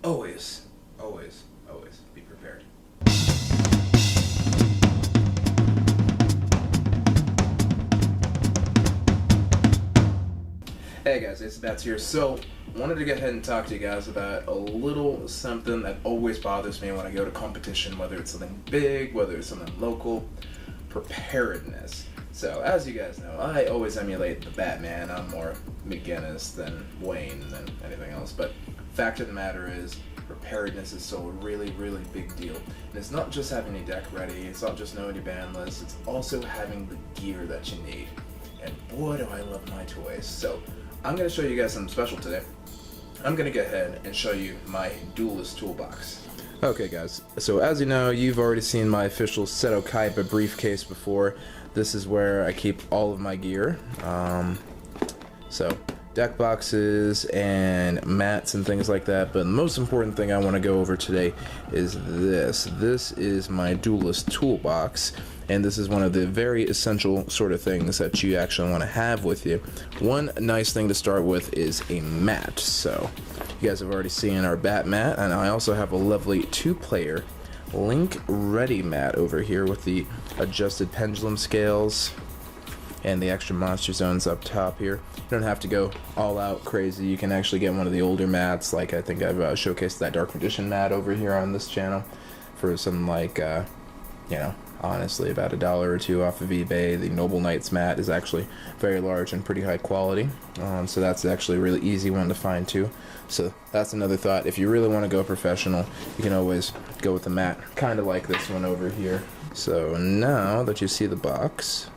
always, always, always be prepared. Hey guys, it's Bats here. So, wanted to go ahead and talk to you guys about a little something that always bothers me when I go to competition, whether it's something big, whether it's something local, preparedness. So, as you guys know, I always emulate the Batman. I'm more McGinnis than Wayne than anything else, but fact of the matter is, preparedness is still a really, really big deal. And it's not just having your deck ready, it's not just knowing your ban list, it's also having the gear that you need. And boy, do I love my toys. So, I'm going to show you guys something special today. I'm going to go ahead and show you my Duelist Toolbox. Okay guys, so as you know, you've already seen my official Seto Kaiba briefcase before. This is where I keep all of my gear. So, deck boxes and mats and things like that, but the most important thing I want to go over today is this. This is my Duelist Toolbox, and this is one of the very essential sort of things that you actually want to have with you. One nice thing to start with is a mat. So you guys have already seen our bat mat, and I also have a lovely 2-player Link Ready mat over here with the adjusted pendulum scales and the extra monster zones up top here. You don't have to go all out crazy. You can actually get one of the older mats, like I think I've showcased that Dark Magician mat over here on this channel for something like, you know, honestly about $1 or $2 off of eBay. The Noble Knights mat is actually very large and pretty high quality, so that's actually a really easy one to find too. So that's another thought. If you really want to go professional, you can always go with a mat kind of like this one over here. So now that you see the box,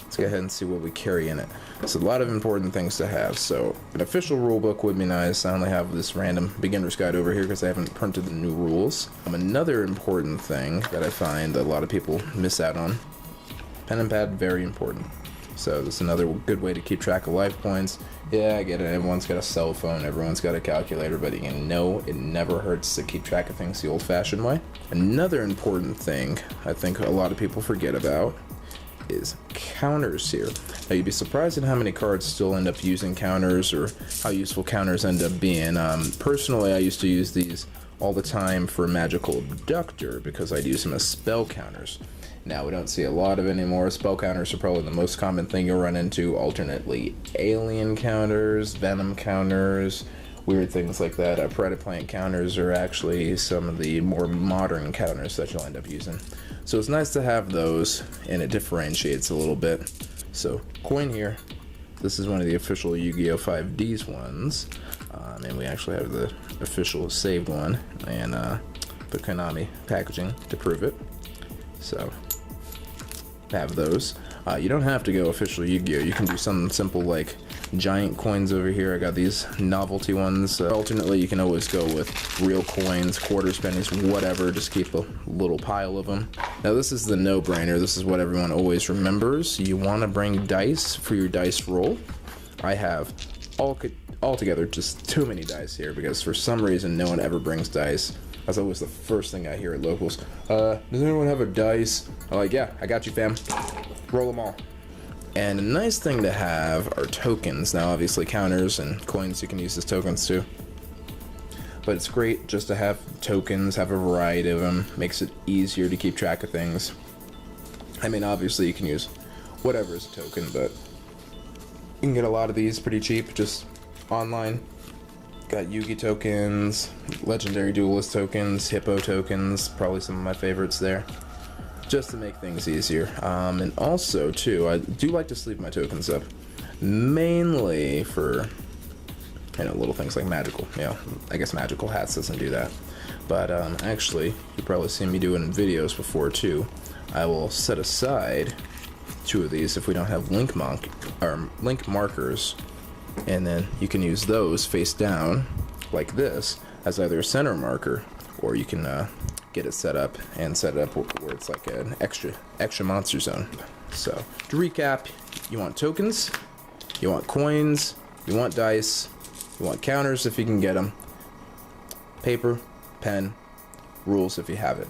let's go ahead and see what we carry in it. It's a lot of important things to have. So an official rule book would be nice. I only have this random beginner's guide over here because I haven't printed the new rules. Another important thing that I find that a lot of people miss out on, pen and pad, very important. So this is another good way to keep track of life points. Yeah, I get it, everyone's got a cell phone, everyone's got a calculator, but you know it never hurts to keep track of things the old-fashioned way. Another important thing I think a lot of people forget about is counters here. Now you'd be surprised at how many cards still end up using counters, or how useful counters end up being. Personally, I used to use these all the time for Magical Abductor because I'd use them as spell counters. Now we don't see a lot of it anymore. Spell counters are probably the most common thing you'll run into. Alternately, alien counters, venom counters, weird things like that. Predaplant counters are actually some of the more modern counters that you'll end up using. So it's nice to have those, and it differentiates a little bit. So, coin here. This is one of the official Yu-Gi-Oh! 5Ds ones. And we actually have the official saved one, and the Konami packaging to prove it. So, have those. You don't have to go official Yu-Gi-Oh! You can do something simple like giant coins over here. I got these novelty ones. Alternately, you can always go with real coins, quarters, pennies, whatever. Just keep a little pile of them. Now this is the no-brainer. This is what everyone always remembers. You want to bring dice for your dice roll. I have altogether just too many dice here because for some reason no one ever brings dice. That's always the first thing I hear at locals. Does anyone have a dice? I'm like, yeah, I got you, fam. Roll them all. And a nice thing to have are tokens. Now obviously counters and coins you can use as tokens too. But it's great just to have tokens, have a variety of them. Makes it easier to keep track of things. I mean, obviously you can use whatever is a token, but you can get a lot of these pretty cheap, just online. Got Yugi tokens, Legendary Duelist tokens, Hippo tokens, probably some of my favorites there, just to make things easier. And also, too, I do like to sleeve my tokens up, mainly for, you know, little things like magical. You know, I guess magical hats doesn't do that. But actually, you've probably seen me do it in videos before, too. I will set aside 2 of these if we don't have link markers. And then you can use those face down like this as either a center marker, or you can get it set up where it's like an extra monster zone. So to recap, you want tokens, you want coins, you want dice, you want counters if you can get them, paper, pen, rules if you have it.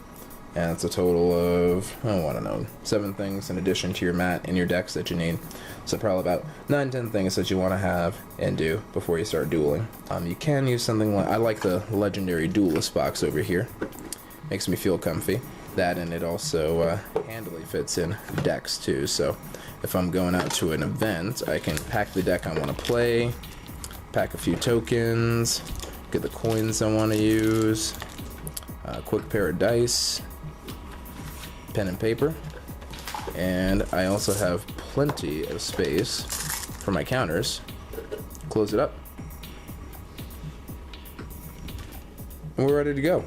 And it's a total of, oh, I don't know, 7 things in addition to your mat and your decks that you need. So probably about 9-10 things that you want to have and do before you start dueling. You can use something like, I like the legendary Duelist box over here. Makes me feel comfy. That, and it also handily fits in decks too. So if I'm going out to an event, I can pack the deck I want to play, pack a few tokens, get the coins I want to use, a quick pair of dice, pen and paper, and I also have plenty of space for my counters. Close it up, and we're ready to go.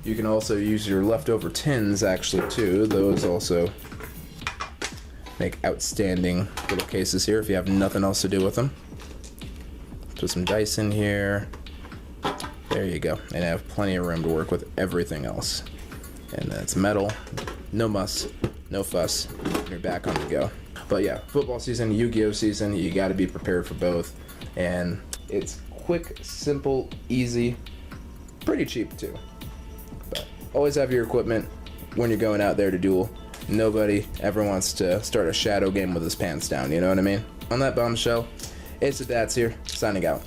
You can also use your leftover tins actually too. Those also make outstanding little cases here if you have nothing else to do with them. Put some dice in here. There you go. And I have plenty of room to work with everything else. And it's metal, no muss, no fuss. You're back on the go. But yeah, football season, Yu-Gi-Oh season, you got to be prepared for both. And it's quick, simple, easy, pretty cheap too. But always have your equipment when you're going out there to duel. Nobody ever wants to start a shadow game with his pants down, you know what I mean? On that bombshell, it's the Dads here, signing out.